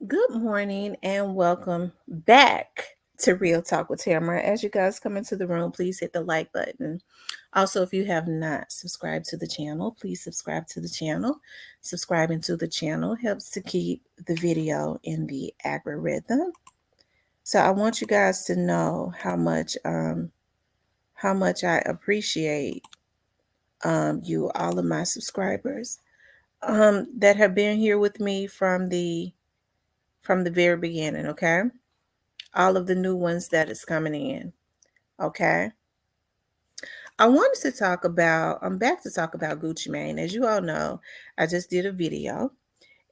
Good morning and welcome back to Real Talk with Tamara. As you guys come into the room, please hit the like button. Also, if you have not subscribed to the channel, please subscribe to the channel. Subscribing to the channel helps to keep the video in the algorithm. So I want you guys to know how much I appreciate you, all of my subscribers that have been here with me from the very beginning. Okay, all of the new ones that is coming in. Okay. I wanted to talk about, I'm back to talk about Gucci Mane. As you all know, I just did a video.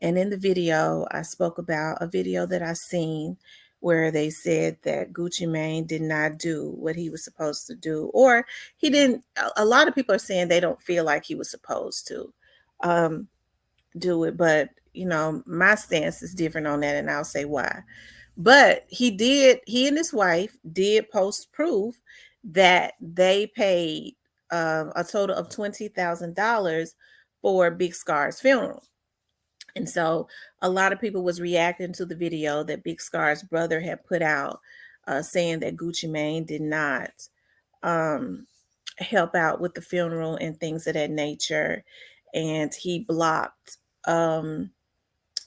And in the video, I spoke about a video that I seen where they said that Gucci Mane did not do what he was supposed to do. Or he didn't, a lot of people are saying they don't feel like he was supposed to do it. But, my stance is different on that. And I'll say why. But he and his wife did post proof that they paid a total of $20,000 for Big Scar's funeral. And so a lot of people was reacting to the video that Big Scar's brother had put out, saying that Gucci Mane did not um, help out with the funeral and things of that nature. And he blocked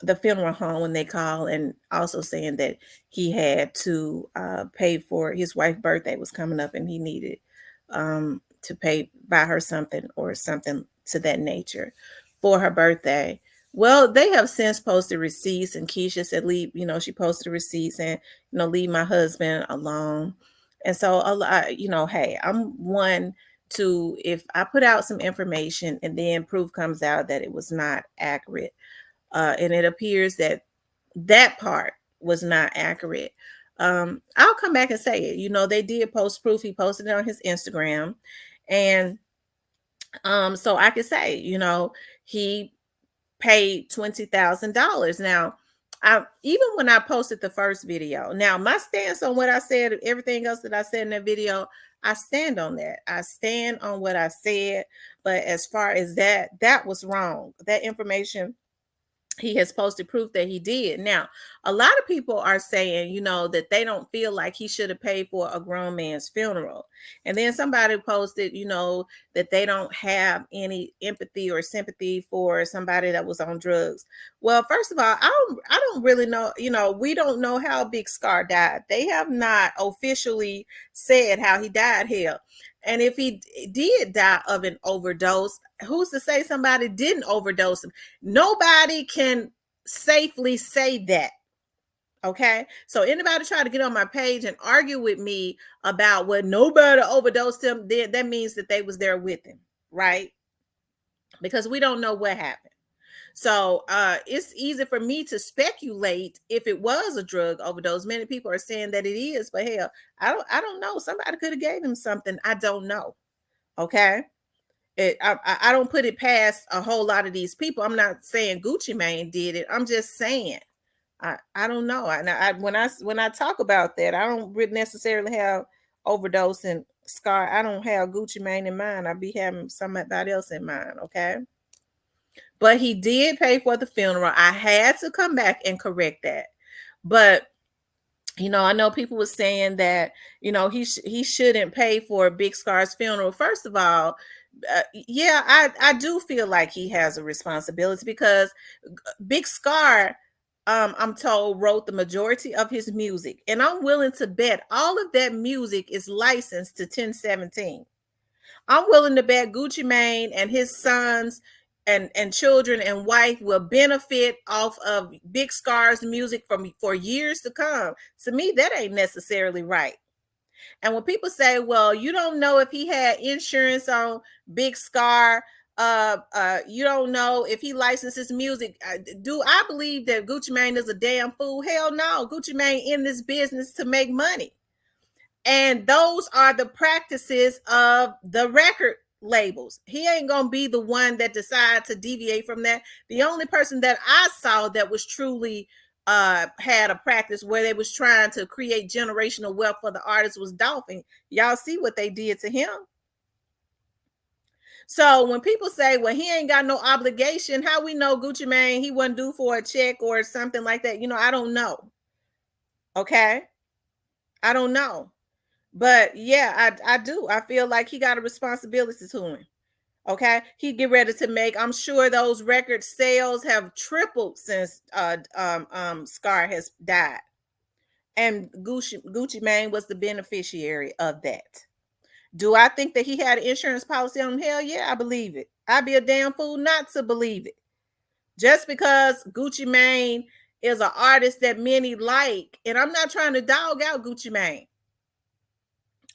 the funeral home when they call, and also saying that he had to pay for his wife's birthday was coming up and he needed to buy her something or something to that nature for her birthday. Well, they have since posted receipts, and Keisha said, leave, she posted receipts and, leave my husband alone. And so, a lot, hey, I'm one to, if I put out some information and then proof comes out that it was not accurate, and it appears that that part was not accurate, I'll come back and say it. They did post proof. He posted it on his Instagram. And so I could say, he paid $20,000. Now, even when I posted the first video, now my stance on what I said, everything else that I said in that video, I stand on that. I stand on what I said. But as far as that was wrong. That information, he has posted proof that he did. Now, a lot of people are saying, that they don't feel like he should have paid for a grown man's funeral. And then somebody posted, that they don't have any empathy or sympathy for somebody that was on drugs. Well, first of all, I don't really know, we don't know how Big Scar died. They have not officially said how he died here. And if he did die of an overdose, who's to say somebody didn't overdose him? Nobody can safely say that. Okay. So anybody try to get on my page and argue with me about what nobody overdosed him, then that means that they was there with him, right? Because we don't know what happened. So it's easy for me to speculate if it was a drug overdose. Many people are saying that it is, but hell, I don't know. Somebody could have gave him something. I don't know. Okay. I don't put it past a whole lot of these people. I'm not saying Gucci Mane did it. I'm just saying I don't know. When I talk about that, I don't really necessarily have overdose and Scar. I don't have Gucci Mane in mind. I be having somebody else in mind. Okay, but he did pay for the funeral. I had to come back and correct that, but. I know people were saying that he shouldn't pay for Big Scar's funeral. First of all, yeah, I do feel like he has a responsibility because Big Scar, I'm told, wrote the majority of his music, and I'm willing to bet all of that music is licensed to 1017. I'm willing to bet Gucci Mane and his sons and children and wife will benefit off of Big Scar's music for years to come. To me, that ain't necessarily right. And when people say, well, you don't know if he had insurance on Big Scar, you don't know if he licenses music. Do I believe that Gucci Mane is a damn fool? Hell no. Gucci Mane in this business to make money. And those are the practices of the record labels. He ain't going to be the one that decides to deviate from that. The only person that I saw that was truly had a practice where they was trying to create generational wealth for the artist was Dolphin. Y'all see what they did to him. So when people say, well, he ain't got no obligation, how we know Gucci Mane, he wasn't due for a check or something like that? I don't know. Okay. I don't know. But yeah, I do. I feel like he got a responsibility to him. Okay. He get ready to make, I'm sure those record sales have tripled since Scar has died. And Gucci Mane was the beneficiary of that. Do I think that he had an insurance policy on him? Hell yeah, I believe it. I'd be a damn fool not to believe it. Just because Gucci Mane is an artist that many like, and I'm not trying to dog out Gucci Mane,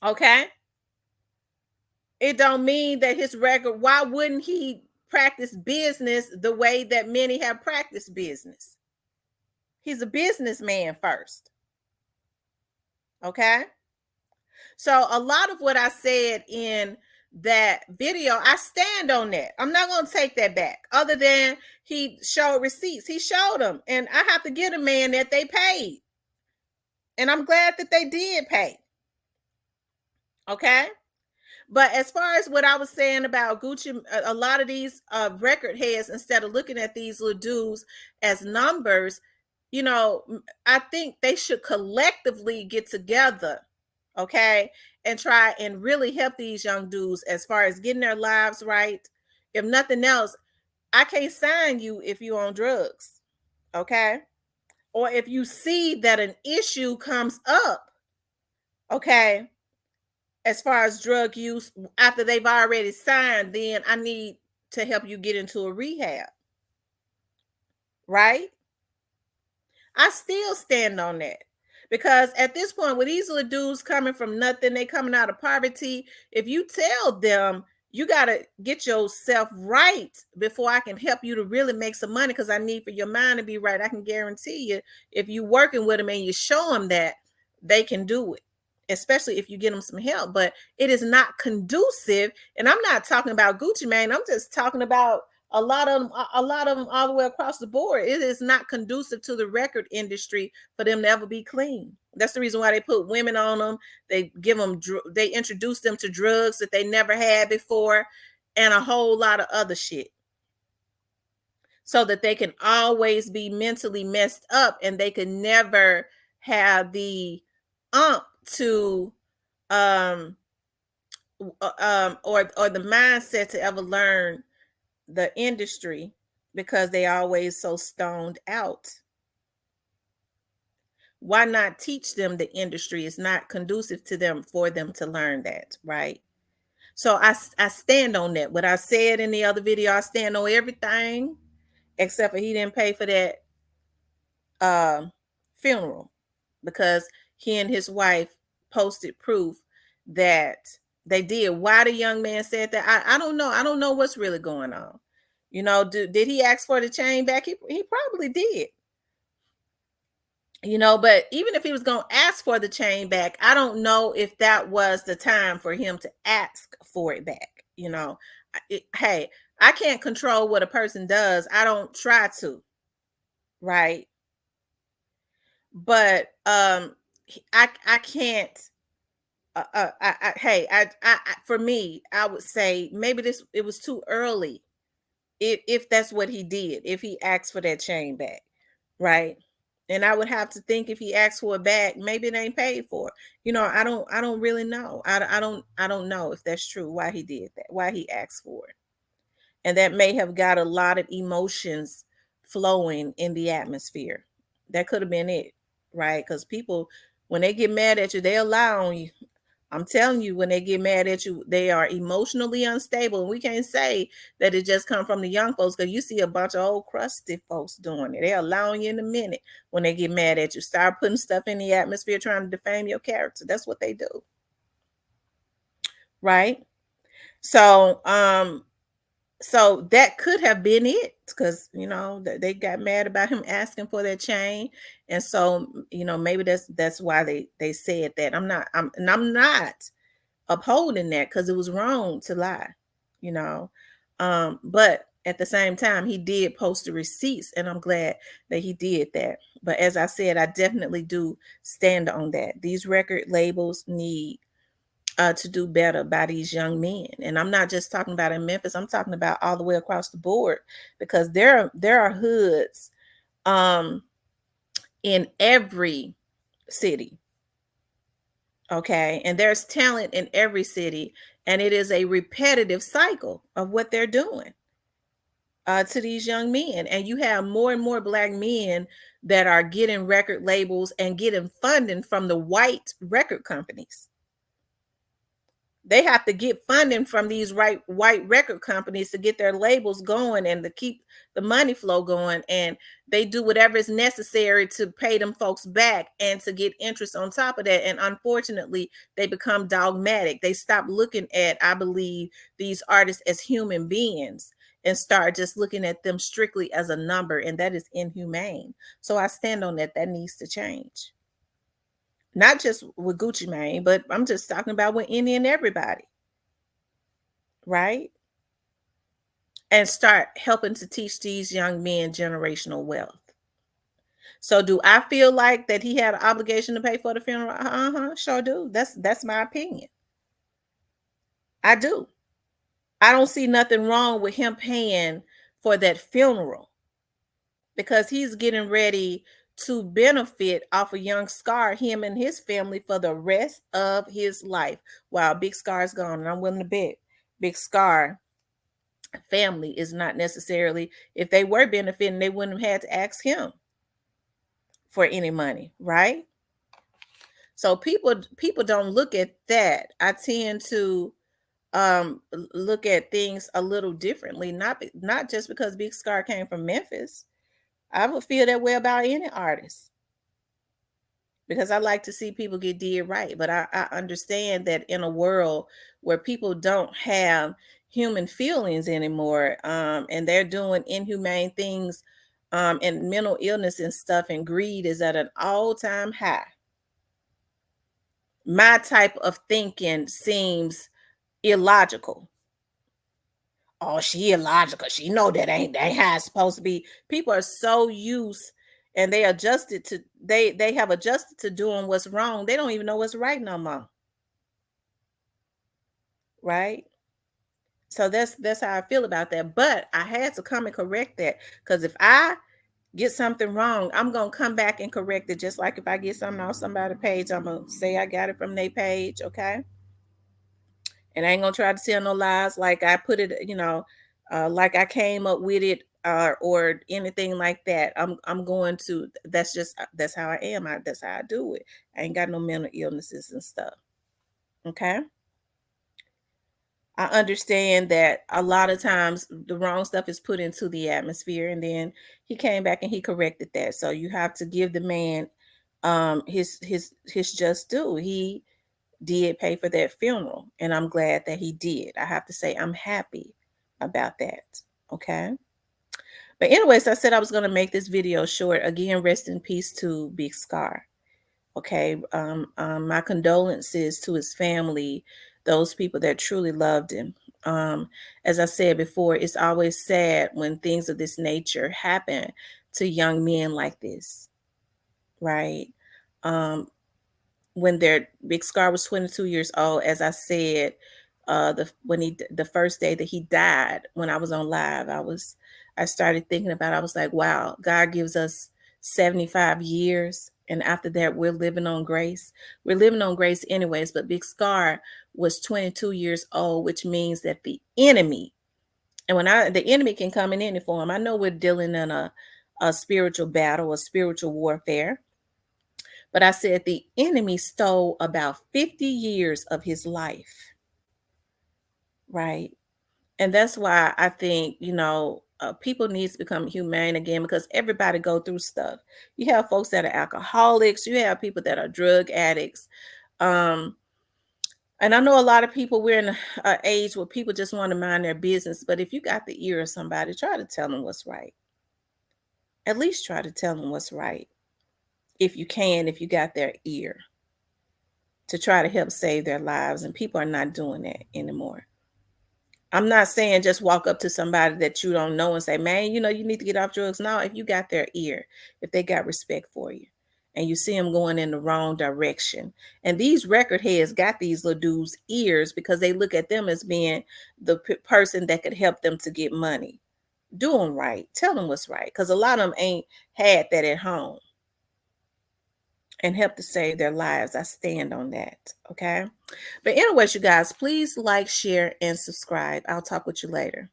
okay? It don't mean that his record, why wouldn't he practice business the way that many have practiced business? He's a businessman first, okay? So a lot of what I said in that video, I stand on that. I'm not going to take that back. Other than he showed receipts, he showed them, and I have to give a man that they paid, and I'm glad that they did pay. Okay. But as far as what I was saying about Gucci, a lot of these record heads, instead of looking at these little dudes as numbers, I think they should collectively get together, okay, and try and really help these young dudes as far as getting their lives right. If nothing else, I can't sign you if you're on drugs, okay? Or if you see that an issue comes up, okay, as far as drug use after they've already signed, then I need to help you get into a rehab, right? I still stand on that. Because at this point, with these little dudes coming from nothing, they coming out of poverty. If you tell them you got to get yourself right before I can help you to really make some money, because I need for your mind to be right, I can guarantee you, if you're working with them and you show them that, they can do it, especially if you get them some help. But it is not conducive. And I'm not talking about Gucci Mane. I'm just talking about a lot of them all the way across the board. It is not conducive to the record industry for them to ever be clean. That's the reason why they put women on them. They give them, they introduce them to drugs that they never had before, and a whole lot of other shit, so that they can always be mentally messed up, and they can never have the to or the mindset to ever learn the industry, because they always so stoned out. Why not teach them the industry? Is not conducive to them for them to learn that, right? So I stand on that. What I said in the other video, I stand on everything except for he didn't pay for that funeral, because he and his wife posted proof that they did. Why the young man said that, I don't know. I don't know what's really going on. Did he ask for the chain back? He probably did. But even if he was going to ask for the chain back, I don't know if that was the time for him to ask for it back. Hey, I can't control what a person does. I don't try to, right? But I can't. For me, I would say maybe it was too early. If that's what he did, if he asked for that chain back, right? And I would have to think, if he asked for it back, maybe it ain't paid for. I don't really know. I don't know if that's true, why he did that, why he asked for it. And that may have got a lot of emotions flowing in the atmosphere. That could have been it, right? Because people, when they get mad at you, they lie on you. I'm telling you, when they get mad at you, they are emotionally unstable. And we can't say that it just come from the young folks, because you see a bunch of old crusty folks doing it. They'll lie on you in a minute when they get mad at you. Start putting stuff in the atmosphere, trying to defame your character. That's what they do. Right? So that could have been it, because they got mad about him asking for that chain. And so maybe that's why they said that. I'm not upholding that, because it was wrong to lie. But at the same time, he did post the receipts, and I'm glad that he did that. But as I said, I definitely do stand on that. These record labels need to do better by these young men. And I'm not just talking about in Memphis, I'm talking about all the way across the board, because there are hoods um, in every city. Okay. And there's talent in every city. And it is a repetitive cycle of what they're doing to these young men. And you have more and more Black men that are getting record labels and getting funding from the white record companies. They have to get funding from these white record companies to get their labels going and to keep the money flow going. And they do whatever is necessary to pay them folks back and to get interest on top of that. And unfortunately, they become dogmatic. They stop looking at, I believe, these artists as human beings and start just looking at them strictly as a number. And that is inhumane. So I stand on that. That needs to change. Not just with Gucci Mane, but I'm just talking about with any and everybody, right? And start helping to teach these young men generational wealth. So do I feel like that he had an obligation to pay for the funeral? Sure do. That's my opinion. I do. I don't see nothing wrong with him paying for that funeral, because he's getting ready to benefit off of young Scar, him and his family, for the rest of his life while Big Scar's gone. And I'm willing to bet Big Scar family is not necessarily, if they were benefiting, they wouldn't have had to ask him for any money, right? So people don't look at that. I tend to look at things a little differently, not just because Big Scar came from Memphis. I would feel that way about any artist, because I like to see people get did right. But I understand that in a world where people don't have human feelings anymore, and they're doing inhumane things, and mental illness and stuff, and greed is at an all-time high. My type of thinking seems illogical. Oh, she illogical. She know that ain't how it's supposed to be. People are so used, and they have adjusted to doing what's wrong. They don't even know what's right no more. Right? So that's how I feel about that. But I had to come and correct that, because if I get something wrong, I'm gonna come back and correct it. Just like if I get something off somebody's page, I'm gonna say I got it from their page, okay? And I ain't gonna try to tell no lies like I put it, like I came up with it, or anything like that. I'm going to. That's how I am. That's how I do it. I ain't got no mental illnesses and stuff. Okay. I understand that a lot of times the wrong stuff is put into the atmosphere, and then he came back and he corrected that. So you have to give the man his just due. He did pay for that funeral, and I'm glad that he did. I have to say I'm happy about that. Okay. But anyways, I said I was going to make this video short. Again, rest in peace to Big Scar. Okay. My condolences to his family, those people that truly loved him. As I said before, it's always sad when things of this nature happen to young men like this, right? When their Big Scar was 22 years old, as I said, the first day that he died, when I was on live, I started thinking about it. I was like, wow, God gives us 75 years, and after that we're living on grace. We're living on grace anyways, but Big Scar was 22 years old, which means that the enemy, and the enemy can come in any form. I know we're dealing in a spiritual battle, a spiritual warfare. But I said the enemy stole about 50 years of his life, right? And that's why I think, people need to become humane again, because everybody go through stuff. You have folks that are alcoholics. You have people that are drug addicts. And I know a lot of people, we're in an age where people just want to mind their business. But if you got the ear of somebody, try to tell them what's right. At least try to tell them what's right. If you can, if you got their ear, to try to help save their lives. And people are not doing that anymore. I'm not saying just walk up to somebody that you don't know and say, man, you need to get off drugs. No, if you got their ear, if they got respect for you. and you see them going in the wrong direction. And these record heads got these little dudes' ears because they look at them as being the person that could help them to get money. Do them right. Tell them what's right, because a lot of them ain't had that at home and help to save their lives. I stand on that. Okay. But anyways, you guys, please like, share, and subscribe. I'll talk with you later.